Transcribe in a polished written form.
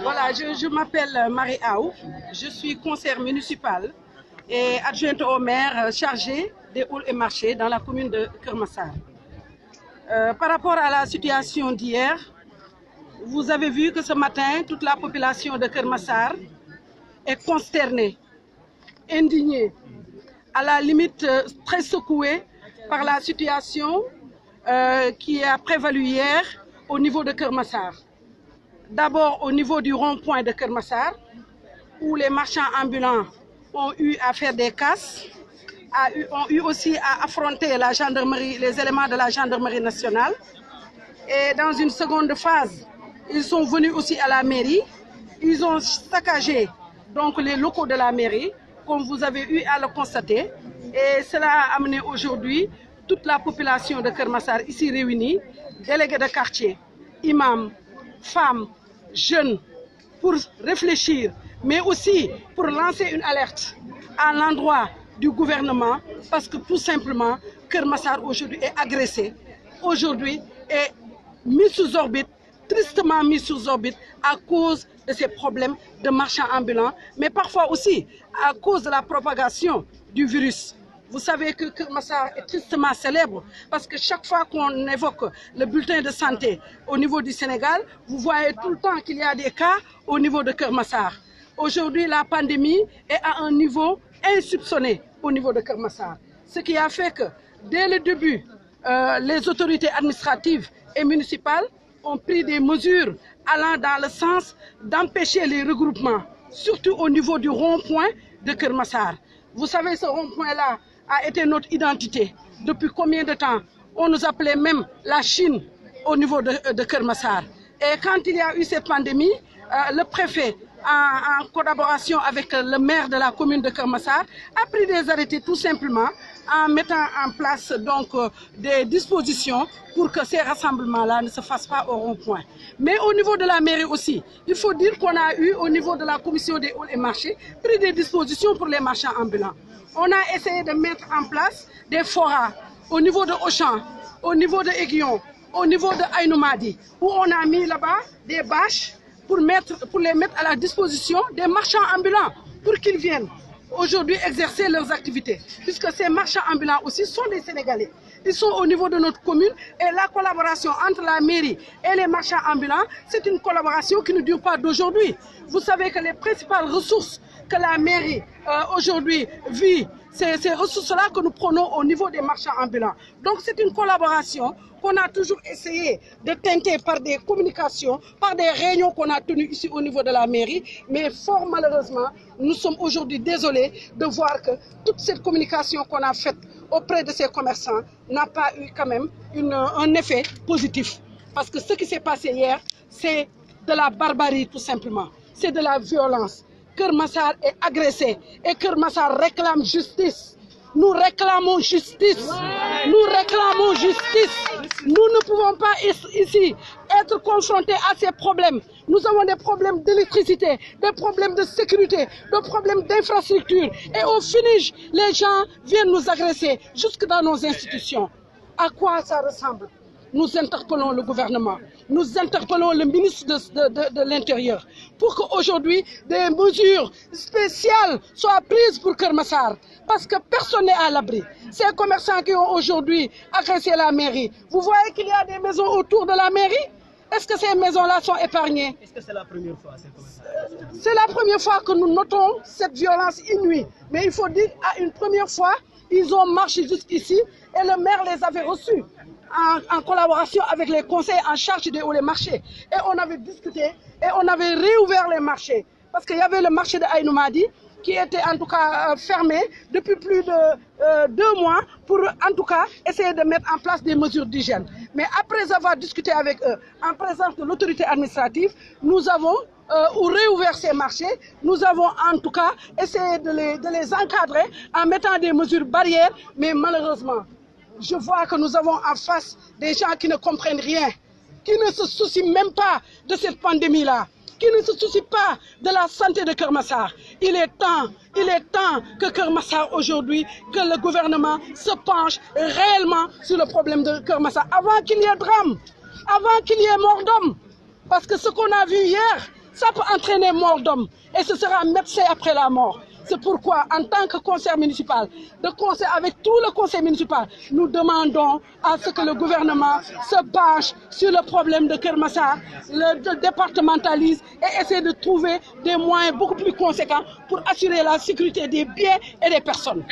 Voilà, je m'appelle Marie Aou, je suis conseillère municipale et adjointe au maire chargée des halls et marchés dans la commune de Keur Massar. Par rapport à la situation d'hier, vous avez vu que ce matin, toute la population de Keur Massar est consternée, indignée, à la limite très secouée par la situation qui a prévalu hier au niveau de Keur Massar. D'abord au niveau du rond-point de Keur Massar, où les marchands ambulants ont eu à faire des casses, ont eu aussi à affronter la gendarmerie, les éléments de la gendarmerie nationale. Et dans une seconde phase, ils sont venus aussi à la mairie. Ils ont saccagé donc les locaux de la mairie, comme vous avez eu à le constater. Et cela a amené aujourd'hui toute la population de Keur Massar ici réunie, délégués de quartier, imams, femmes, jeunes, pour réfléchir, mais aussi pour lancer une alerte à l'endroit du gouvernement, parce que tout simplement, Keur Massar aujourd'hui est agressé, aujourd'hui est mis sous orbite, tristement mis sous orbite à cause de ces problèmes de marchands ambulants, mais parfois aussi à cause de la propagation du virus. Vous savez que Keur Massar est tristement célèbre parce que chaque fois qu'on évoque le bulletin de santé au niveau du Sénégal, vous voyez tout le temps qu'il y a des cas au niveau de Keur Massar. Aujourd'hui, la pandémie est à un niveau insoupçonné au niveau de Keur Massar. Ce qui a fait que dès le début, les autorités administratives et municipales ont pris des mesures allant dans le sens d'empêcher les regroupements, surtout au niveau du rond-point de Keur Massar. Vous savez, ce rond-point-là a été notre identité. Depuis combien de temps? On nous appelait même la Chine au niveau de Keur Massar. Et quand il y a eu cette pandémie, le préfet, en collaboration avec le maire de la commune de Keur Massar, a pris des arrêtés tout simplement en mettant en place donc des dispositions pour que ces rassemblements-là ne se fassent pas au rond-point. Mais au niveau de la mairie aussi, il faut dire qu'on a eu au niveau de la commission des halls et marchés pris des dispositions pour les marchands ambulants. On a essayé de mettre en place des forats au niveau de Auchan, au niveau de Aiguillon, au niveau de Aïnoumadi, où on a mis là-bas des bâches pour les mettre à la disposition des marchands ambulants pour qu'ils viennent aujourd'hui exercer leurs activités. Puisque ces marchands ambulants aussi sont des Sénégalais. Ils sont au niveau de notre commune et la collaboration entre la mairie et les marchands ambulants, c'est une collaboration qui ne dure pas d'aujourd'hui. Vous savez que les principales ressources que la mairie aujourd'hui vit, c'est ces ressources-là que nous prenons au niveau des marchands ambulants. Donc c'est une collaboration qu'on a toujours essayé de teinter par des communications, par des réunions qu'on a tenues ici au niveau de la mairie. Mais fort malheureusement, nous sommes aujourd'hui désolés de voir que toute cette communication qu'on a faite auprès de ces commerçants n'a pas eu quand même un effet positif. Parce que ce qui s'est passé hier, c'est de la barbarie tout simplement. C'est de la violence. Keur Massar est agressé et Keur Massar réclame justice. Nous réclamons justice. Nous réclamons justice. Nous ne pouvons pas ici être confrontés à ces problèmes. Nous avons des problèmes d'électricité, des problèmes de sécurité, des problèmes d'infrastructure. Et au finish, les gens viennent nous agresser jusque dans nos institutions. À quoi ça ressemble? Nous interpellons le gouvernement, nous interpellons le ministre de l'Intérieur pour qu'aujourd'hui des mesures spéciales soient prises pour Keur Massar. Parce que personne n'est à l'abri. Ces commerçants qui ont aujourd'hui agressé la mairie, vous voyez qu'il y a des maisons autour de la mairie? Est-ce que ces maisons-là sont épargnées? Est-ce que c'est la première fois? C'est la première fois que nous notons cette violence inouïe. Mais il faut dire qu'à une première fois, ils ont marché jusqu'ici et le maire les avait reçus en collaboration avec les conseils en charge des halls et marchés. Et on avait discuté et on avait réouvert les marchés. Parce qu'il y avait le marché de Aïnoumadi qui était en tout cas fermé depuis plus de 2 mois pour en tout cas essayer de mettre en place des mesures d'hygiène. Mais après avoir discuté avec eux en présence de l'autorité administrative, nous avons réouvert ces marchés. Nous avons en tout cas essayé de les encadrer en mettant des mesures barrières, mais malheureusement, je vois que nous avons en face des gens qui ne comprennent rien, qui ne se soucient même pas de cette pandémie-là, qui ne se soucient pas de la santé de Keur Massar. Il est temps que Keur Massar aujourd'hui, que le gouvernement se penche réellement sur le problème de Keur Massar, avant qu'il y ait drame, avant qu'il y ait mort d'homme. Parce que ce qu'on a vu hier, ça peut entraîner mort d'homme et ce sera médecin après la mort. C'est pourquoi, en tant que conseil municipal, avec tout le conseil municipal, nous demandons à ce que le gouvernement se penche sur le problème de Keur Massar, le départementalise et essaie de trouver des moyens beaucoup plus conséquents pour assurer la sécurité des biens et des personnes.